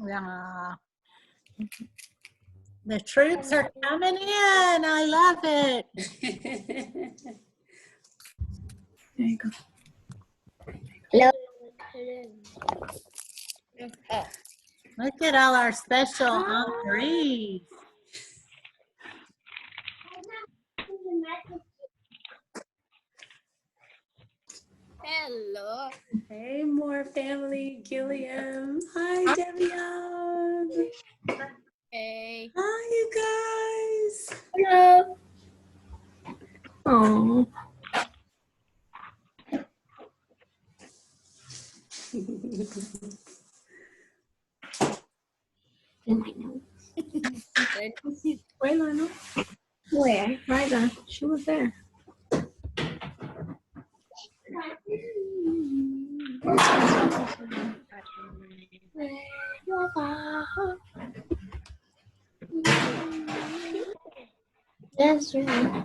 Yeah. The troops are coming in. I love it. There you go. Look at all our special honorees. Hello. Hey, Moore family, Gilliam. Hi, Debbie. Hey. Hi, you guys. Hello. Oh. Ryla, no? Where? Ryla, she was there. That's right.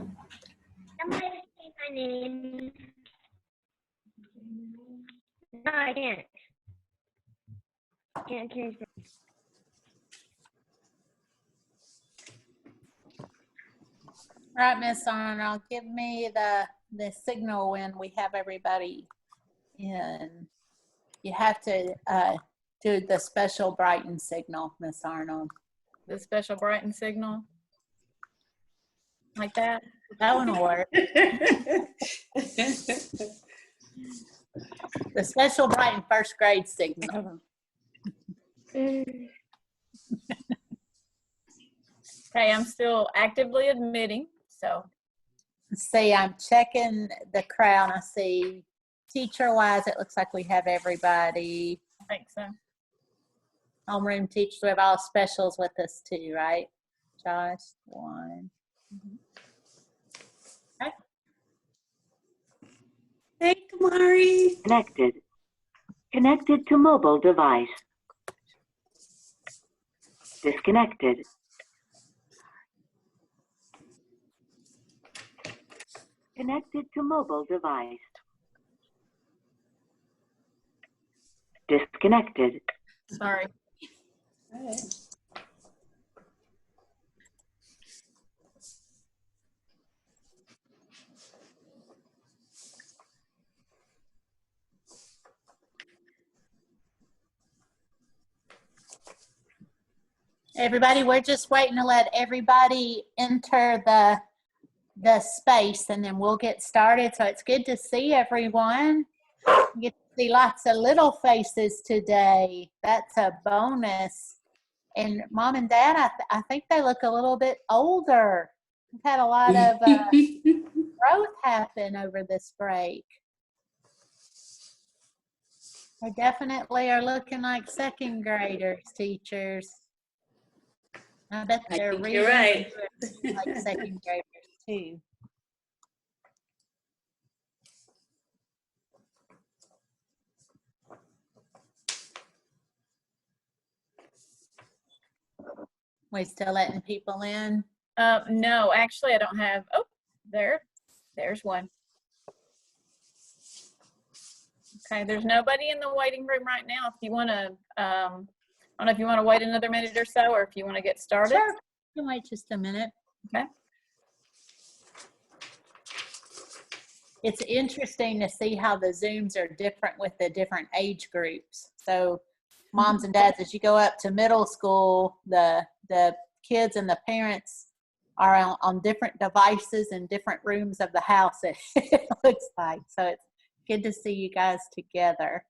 Somebody say my name. No, I can't. Can't change my Right, Miss Arnold, give me the signal when we have everybody in. You have to do the special brighten signal, Miss Arnold. The special brighten signal, like that. That one will work. The special brighten first grade signal. Okay, I'm still actively admitting, so. See, I'm checking the crowd. I see teacher-wise, it looks like we have everybody. I think so. Homeroom teachers, we have all specials with us too, right? Josh, one. Okay. Hey, Kamari. Connected. Connected to mobile device. Disconnected. Connected to mobile device. Disconnected. Sorry. Everybody, we're just waiting to let everybody enter the space and then we'll get started. So it's good to see everyone. You get to see lots of little faces today. That's a bonus. And Mom and Dad, I think they look a little bit older. We've had a lot of growth happen over this break. They definitely are looking like second graders, teachers. I bet I they're think reading you're right. like second graders too. We still letting people in? No, actually, I don't have. Oh, there's one. Okay, there's nobody in the waiting room right now. If you want to, I don't know if you want to wait another minute or so, or if you want to get started. Sure. You can wait just a minute. Okay. It's interesting to see how the Zooms are different with the different age groups. So moms and dads, as you go up to middle school, the kids and the parents are on different devices in different rooms of the house, it looks like. So it's good to see you guys together.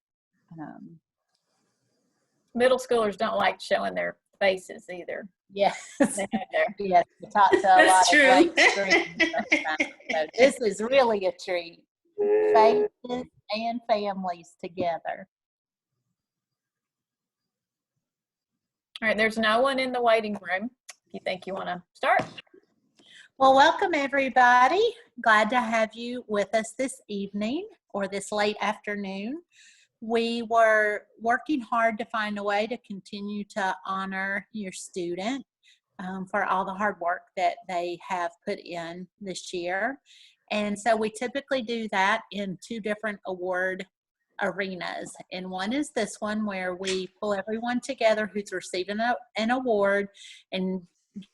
Middle schoolers don't like showing their faces either. Yes. They know they're- Yes, we talk to a That's lot true. of great screens sometimes. So this is really a treat. Faces and families together. All right, there's no one in the waiting room. If you think you want to start. Well, welcome everybody. Glad to have you with us this evening or this late afternoon. We were working hard to find a way to continue to honor your student for all the hard work that they have put in this year. And so we typically do that in two different award arenas. And one is this one where we pull everyone together who's receiving an award and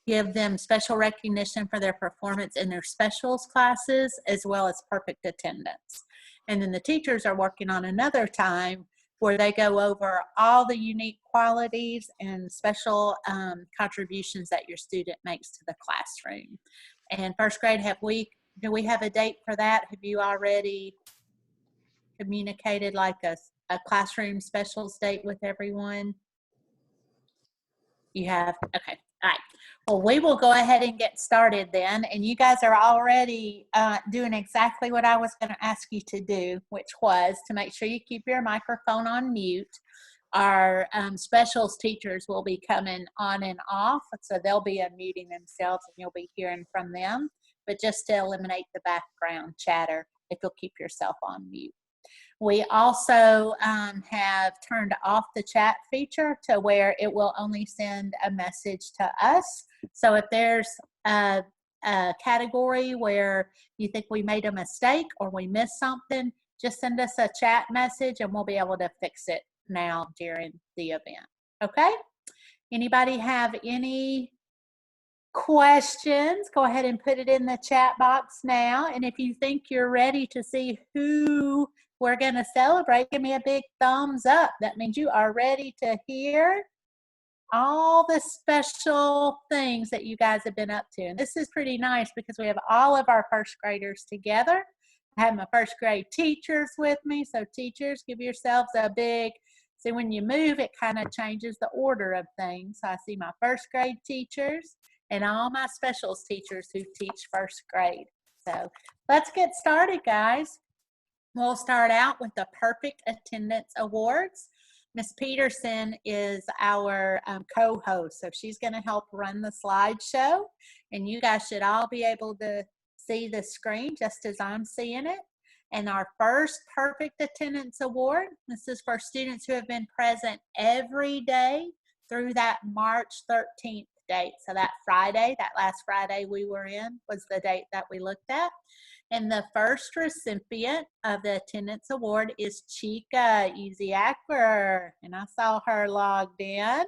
give them special recognition for their performance in their specials classes as well as perfect attendance. And then the teachers are working on another time where they go over all the unique qualities and special contributions that your student makes to the classroom. And first grade, do we have a date for that? Have you already communicated like a classroom specials date with everyone? You have? Okay. All right. Well, we will go ahead and get started then. And you guys are already doing exactly what I was going to ask you to do, which was to make sure you keep your microphone on mute. Our specials teachers will be coming on and off, so they'll be unmuting themselves and you'll be hearing from them. But just to eliminate the background chatter, if you'll keep yourself on mute. We also have turned off the chat feature to where it will only send a message to us. So if there's a category where you think we made a mistake or we missed something, just send us a chat message and we'll be able to fix it now during the event. Okay? Anybody have any questions? Go ahead and put it in the chat box now. And if you think you're ready to see who we're going to celebrate, give me a big thumbs up. That means you are ready to hear all the special things that you guys have been up to. And this is pretty nice because we have all of our first graders together. I have my first grade teachers with me. So teachers, give yourselves a big, see when you move, it kind of changes the order of things. So I see my first grade teachers and all my specials teachers who teach first grade. So let's get started, guys. We'll start out with the Perfect Attendance Awards. Miss Peterson is our co-host, so she's going to help run the slideshow. And you guys should all be able to see the screen just as I'm seeing it. And our first Perfect Attendance Award, this is for students who have been present every day through that March 13th date. So that Friday, that last Friday we were in, was the date that we looked at. And the first recipient of the attendance award is Chica Easy-Acker. And I saw her logged in. And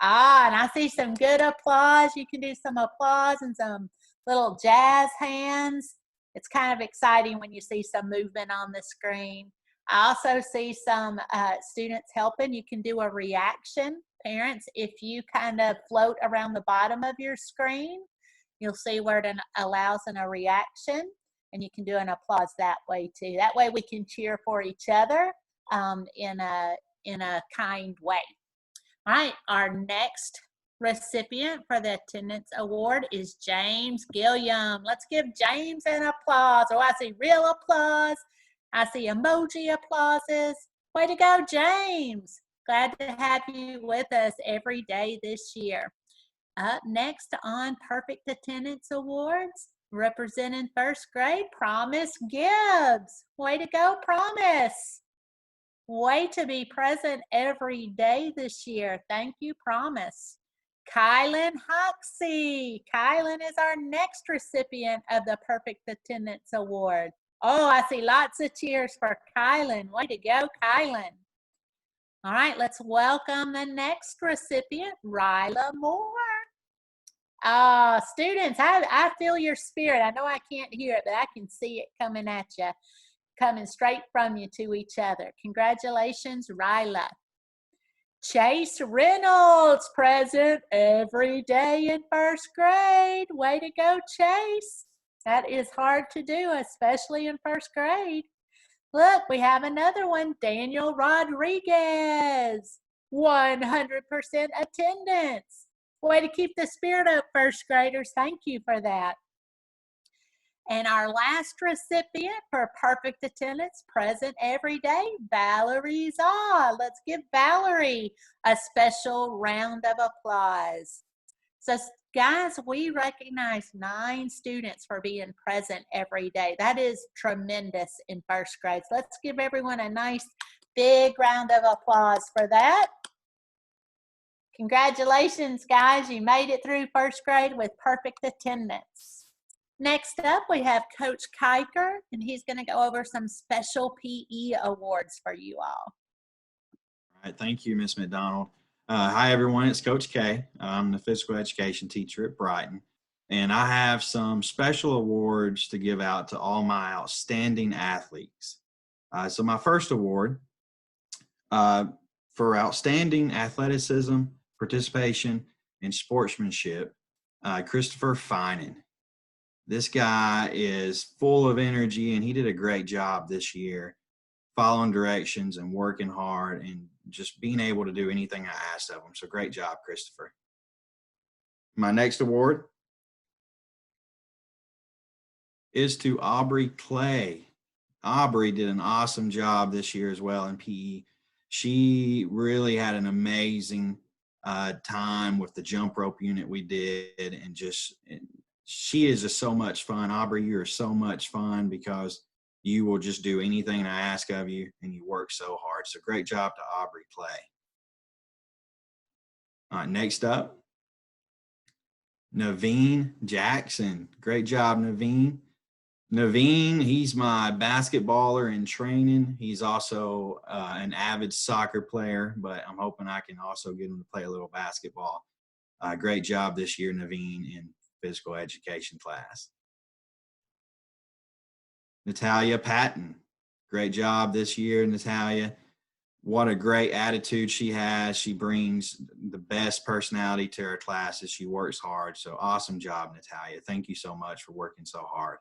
I see some good applause. You can do some applause and some little jazz hands. It's kind of exciting when you see some movement on the screen. I also see some students helping. You can do a reaction. Parents, if you kind of float around the bottom of your screen, you'll see where it allows a reaction. And you can do an applause that way too. That way we can cheer for each other in a kind way. All right, our next recipient for the attendance award is James Gilliam. Let's give James an applause. Oh, I see real applause. I see emoji applauses. Way to go, James. Glad to have you with us every day this year. Up next on Perfect Attendance Awards, representing first grade, Promise Gibbs. Way to go, Promise. Way to be present every day this year. Thank you, Promise. Kylan Hoxie. Kylan is our next recipient of the Perfect Attendance Award. Oh, I see lots of cheers for Kylan. Way to go, Kylan. All right, let's welcome the next recipient, Ryla Moore. Students, I feel your spirit. I know I can't hear it, but I can see it coming at you, coming straight from you to each other. Congratulations, Ryla. Chayse Reynolds, present every day in first grade. Way to go, Chayse. That is hard to do, especially in first grade. Look, we have another one, Daniel Rodriguez. 100% attendance. Way to keep the spirit up, first graders. Thank you for that. And our last recipient for perfect attendance, present every day, Valerie Zaw. Let's give Valerie a special round of applause. So guys, we recognize 9 students for being present every day. That is tremendous in first grade. So let's give everyone a nice big round of applause for that. Congratulations, guys. You made it through first grade with perfect attendance. Next up, we have Coach Kiker, and he's going to go over some special PE awards for you all. All right, thank you, Ms. McDonald. Hi, everyone. It's Coach K. I'm the physical education teacher at Brighton, and I have some special awards to give out to all my outstanding athletes. So my first award for outstanding athleticism, participation, and sportsmanship, Christopher Finan. This guy is full of energy, and he did a great job this year following directions and working hard and just being able to do anything I asked of him. So great job, Christopher. My next award is to Aubrie Clay. Aubrie did an awesome job this year as well in PE. She really had an amazing time with the jump rope unit we did, and she is just so much fun. Aubrie, you are so much fun because you will just do anything I ask of you, and you work so hard. So great job to Aubrie Clay. All right, next up, Naveen Jackson. Great job, Naveen. Naveen, he's my basketballer in training. He's also an avid soccer player, but I'm hoping I can also get him to play a little basketball. Great job this year, Naveen, in physical education class. Natalia Patton. Great job this year, Natalia. What a great attitude she has. She brings the best personality to her classes. She works hard. So awesome job, Natalia. Thank you so much for working so hard.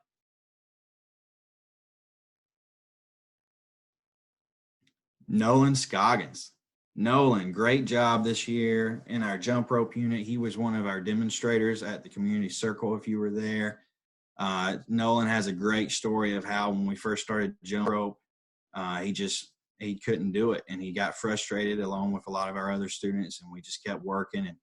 Nolan Scoggins. Nolan, great job this year in our jump rope unit. He was one of our demonstrators at the community circle if you were there. Nolan has a great story of how when we first started jump rope, he couldn't do it, and he got frustrated along with a lot of our other students, and we just kept working. And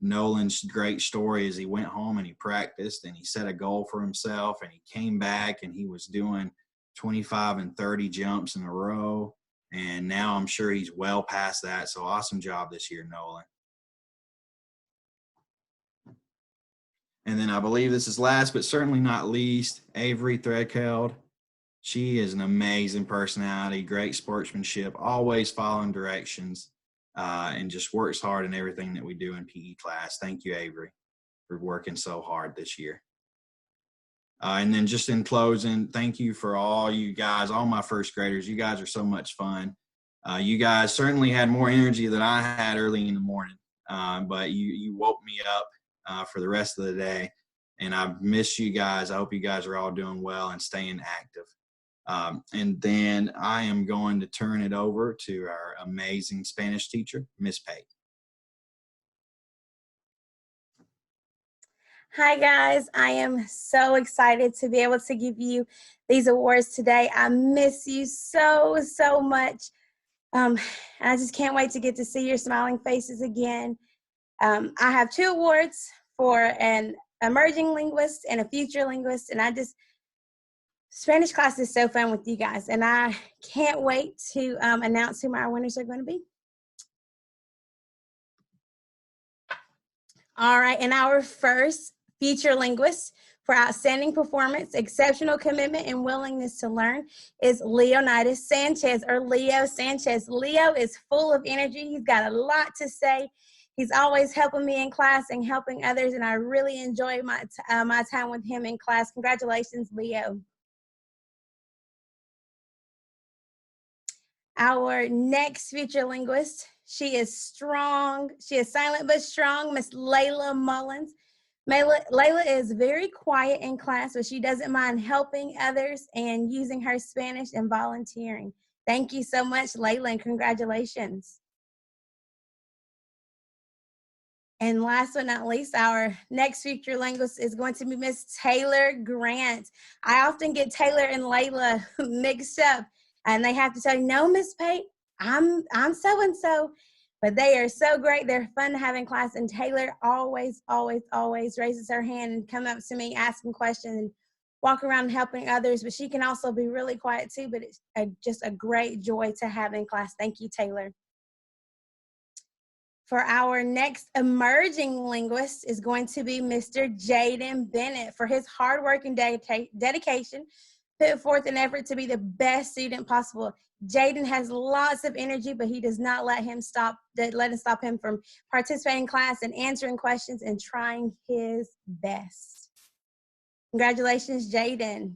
Nolan's great story is he went home and he practiced and he set a goal for himself, and he came back and he was doing 25 and 30 jumps in a row. And now I'm sure he's well past that. So awesome job this year, Nolan. And then I believe this is last, but certainly not least, Averee Threlkeld. She is an amazing personality, great sportsmanship, always following directions, and just works hard in everything that we do in PE class. Thank you, Averee, for working so hard this year. And then just in closing, thank you for all you guys, all my first graders. You guys are so much fun. You guys certainly had more energy than I had early in the morning, but you woke me up for the rest of the day, and I've missed you guys. I hope you guys are all doing well and staying active. And then I am going to turn it over to our amazing Spanish teacher, Miss Pate. Hi guys, I am so excited to be able to give you these awards today. I miss you so much. I just can't wait to get to see your smiling faces again. I have 2 awards for an emerging linguist and a future linguist, and Spanish class is so fun with you guys, and I can't wait to announce who my winners are going to be. All right, and our first future linguist for outstanding performance, exceptional commitment, and willingness to learn is Leonidas Sanchez, or Leo Sanchez. Leo is full of energy. He's got a lot to say. He's always helping me in class and helping others, and I really enjoy my time with him in class. Congratulations, Leo. Our next future linguist, she is strong. She is silent but strong, Miss Laila Mullins. Laila is very quiet in class, but she doesn't mind helping others and using her Spanish and volunteering. Thank you so much, Laila, and congratulations. And last but not least, our next future linguist is going to be Miss Taylor Grant. I often get Taylor and Laila mixed up, and they have to tell you, no, Miss Pate, I'm so-and-so. But they are so great. They're fun to have in class. And Taylor always raises her hand and come up to me, asking questions, and walk around helping others. But she can also be really quiet too, but it's just a great joy to have in class. Thank you, Taylor. For our next emerging linguist is going to be Mr. Jaden Bennett. For his hard work and dedication, put forth an effort to be the best student possible. Jaden has lots of energy, but he does not let it stop him from participating in class and answering questions and trying his best. Congratulations, Jaden.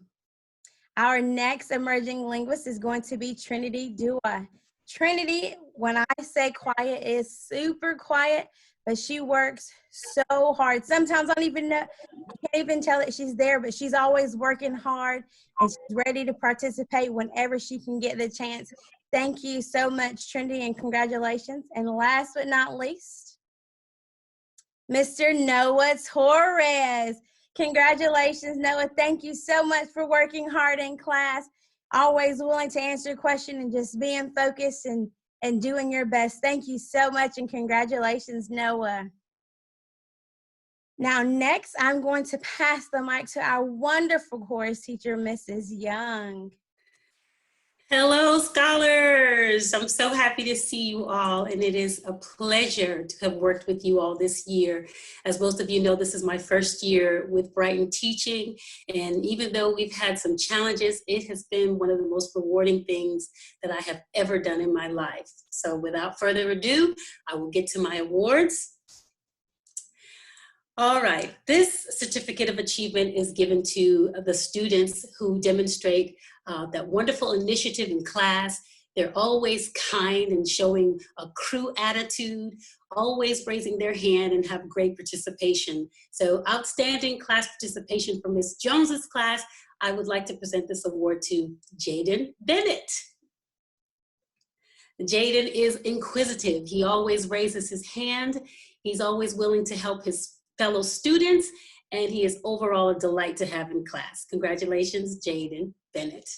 Our next emerging linguist is going to be Trinity Duah. Trinity, when I say quiet, is super quiet, but she works so hard. Sometimes I don't even know, you can't even tell that she's there, but she's always working hard and she's ready to participate whenever she can get the chance. Thank you so much, Trinity, and congratulations. And last but not least, Mr. Noah Torres. Congratulations, Noah. Thank you so much for working hard in class. Always willing to answer a question and just being focused and doing your best. Thank you so much and congratulations, Noah. Now next, I'm going to pass the mic to our wonderful chorus teacher, Mrs. Young. Hello, scholars. I'm so happy to see you all, and it is a pleasure to have worked with you all this year. As most of you know, this is my first year with Brighton teaching, and even though we've had some challenges, it has been one of the most rewarding things that I have ever done in my life. So without further ado, I will get to my awards. All right, this certificate of achievement is given to the students who demonstrate that wonderful initiative in class. They're always kind and showing a crew attitude, always raising their hand and have great participation. So outstanding class participation for Ms. Jones's class. I would like to present this award to Jaden Bennett. Jaden is inquisitive. He always raises his hand. He's always willing to help his fellow students, and he is overall a delight to have in class. Congratulations, Jaden Bennett.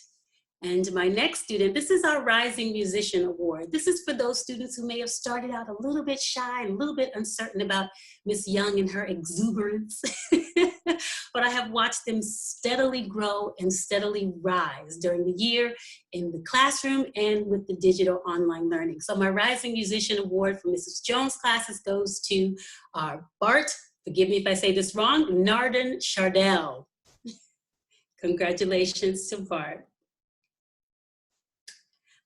And my next student, this is our Rising Musician Award. This is for those students who may have started out a little bit shy and a little bit uncertain about Miss Young and her exuberance. But I have watched them steadily grow and steadily rise during the year in the classroom and with the digital online learning. So my Rising Musician Award for Mrs. Jones' classes goes to Bart, forgive me if I say this wrong, Narden Chardell. Congratulations to Bart.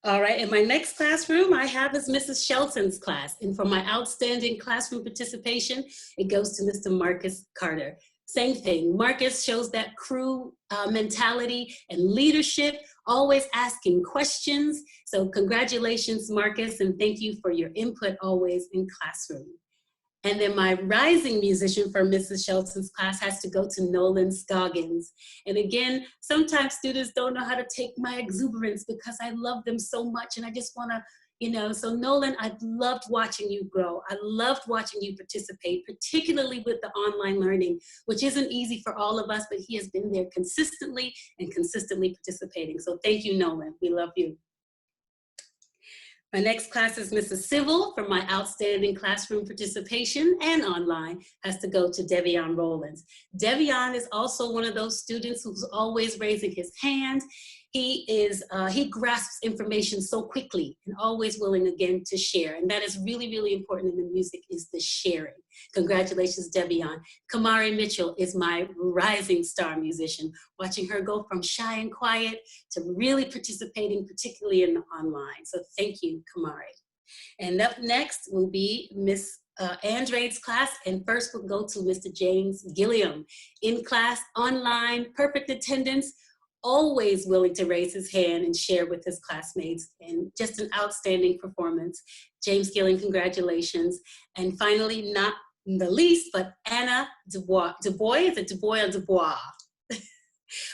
All right, in my next classroom I have is Mrs. Shelton's class. And for my outstanding classroom participation, it goes to Mr. Marcus Carter. Same thing, Marcus shows that crew mentality and leadership, always asking questions. So congratulations, Marcus, and thank you for your input always in classroom. And then my Rising Musician for Mrs. Shelton's class has to go to Nolan Scoggins. And again, sometimes students don't know how to take my exuberance because I love them so much and I just wanna, so Nolan, I've loved watching you grow. I loved watching you participate, particularly with the online learning, which isn't easy for all of us, but he has been there consistently and consistently participating. So thank you, Nolan, we love you. My next class is Mrs. Civil for my outstanding classroom participation and online has to go to Devion Rollins. Devion is also one of those students who's always raising his hand. He grasps information so quickly and always willing again to share. And that is really, really important in the music is the sharing. Congratulations, Devion. Kamari Mitchell is my rising star musician, watching her go from shy and quiet to really participating, particularly in the online. So thank you, Kamari. And up next will be Miss Andrade's class, and first we'll go to Mr. James Gilliam. In class, online, perfect attendance, always willing to raise his hand and share with his classmates, and just an outstanding performance. James Gilliam, congratulations. And finally, not the least, but Anna Dubois. Is it Dubois or Dubois?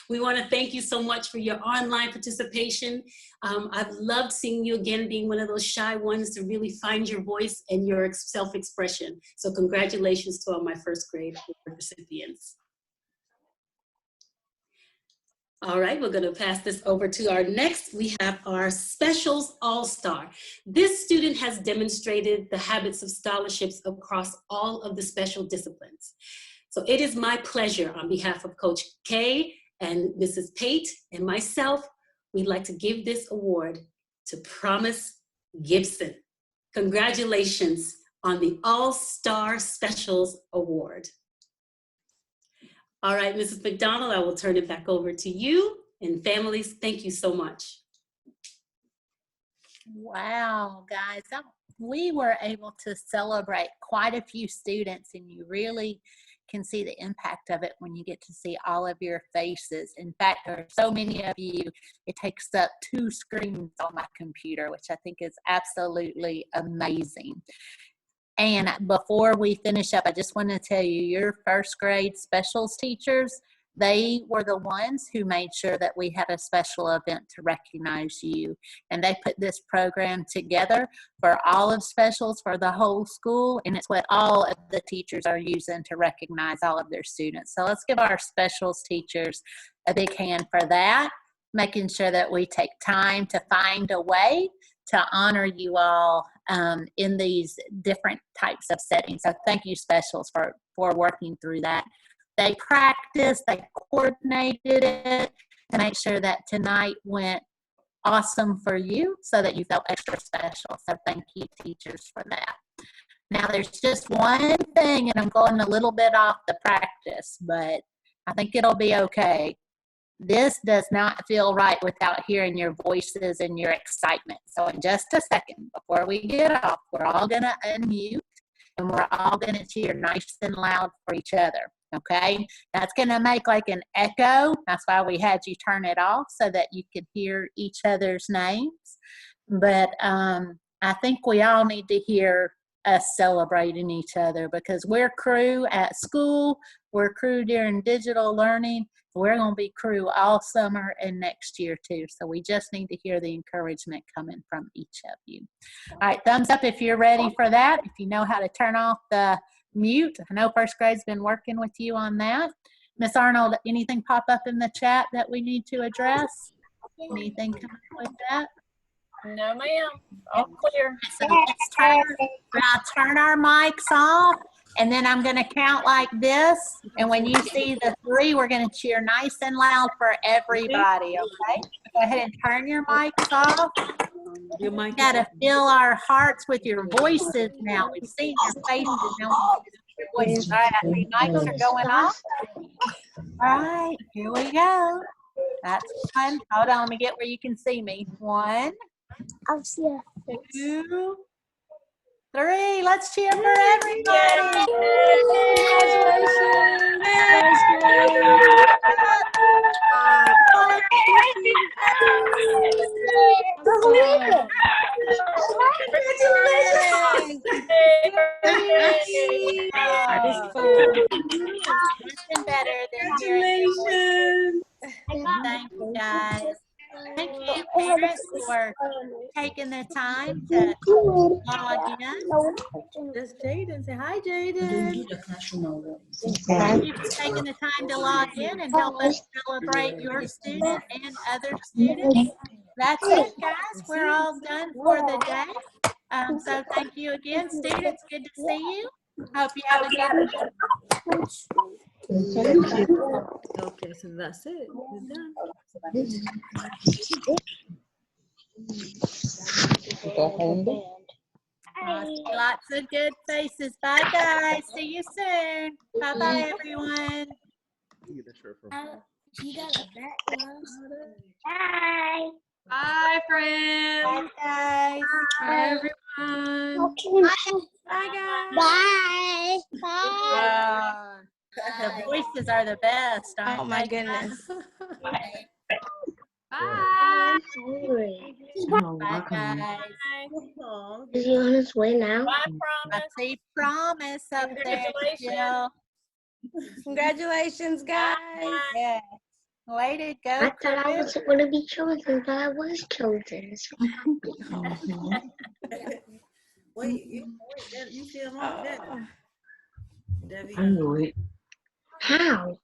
We want to thank you so much for your online participation. I've loved seeing you again, being one of those shy ones to really find your voice and your self-expression. So congratulations to all my first grade recipients. All right, we're going to pass this over to our next. We have our Specials All-Star. This student has demonstrated the habits of scholarships across all of the special disciplines. So it is my pleasure on behalf of Coach Kay and Mrs. Pate and myself, we'd like to give this award to Promise Gibson. Congratulations on the All-Star Specials Award. All right, Mrs. McDonald, I will turn it back over to you. And families, thank you so much. Wow, guys, we were able to celebrate quite a few students, and you really can see the impact of it when you get to see all of your faces. In fact, there are so many of you, it takes up 2 screens on my computer, which I think is absolutely amazing. And before we finish up, I just want to tell you, your first grade specials teachers, they were the ones who made sure that we had a special event to recognize you. And they put this program together for all of specials for the whole school. And it's what all of the teachers are using to recognize all of their students. So let's give our specials teachers a big hand for that, making sure that we take time to find a way to honor you all in these different types of settings. So thank you, specials, for working through that. They practiced, they coordinated it to make sure that tonight went awesome for you so that you felt extra special. So thank you, teachers, for that. Now there's just one thing, and I'm going a little bit off the practice, but I think it'll be okay. This does not feel right without hearing your voices and your excitement. So in just a second, before we get off, we're all gonna unmute and we're all gonna cheer nice and loud for each other, okay? That's gonna make like an echo. That's why we had you turn it off so that you could hear each other's names. But I think we all need to hear us celebrating each other because we're crew at school, we're crew during digital learning, we're going to be crew all summer and next year too. So we just need to hear the encouragement coming from each of you. All right, thumbs up if you're ready for that. If you know how to turn off the mute. I know first grade's been working with you on that. Miss Arnold, anything pop up in the chat that we need to address? Anything coming with that? No, ma'am. All clear. So I'll turn our mics off, and then I'm going to count like this. And when you see the 3, we're going to cheer nice and loud for everybody, okay? Go ahead and turn your mics off. You got to fill our hearts with your voices now. We've seen your faces. Now your voices. All right, I see mics are going off. All right, here we go. That's fun. Hold on, let me get where you can see me. 1, 2, 3. Let's cheer for everybody. Nothing better than hearing your voices. Thank you, guys. Thank you, parents, for taking the time to log in. Just Jaden. Say hi, Jaden. Thank you for taking the time to log in and help us celebrate your student and other students. That's it, guys. We're all done for the day. So thank you again, students. Good to see you. Hope you have a good one. Okay, so that's it. We're done. Lots of good faces. Bye, guys. See you soon. Bye-bye, everyone. You got a background. Bye. Bye, friends. Bye, guys. Bye, everyone. Bye, guys. Bye. Bye. The voices are the best. Oh my goodness. Bye. Bye. Bye, guys. Is he on his way now? Bye, I promise. see promise up there still. Congratulations, guys. Yeah. Way to go. I thought I wasn't going to be chosen, but I was chosen. So I'm happy. Wait, you see him on that? I knew it. How?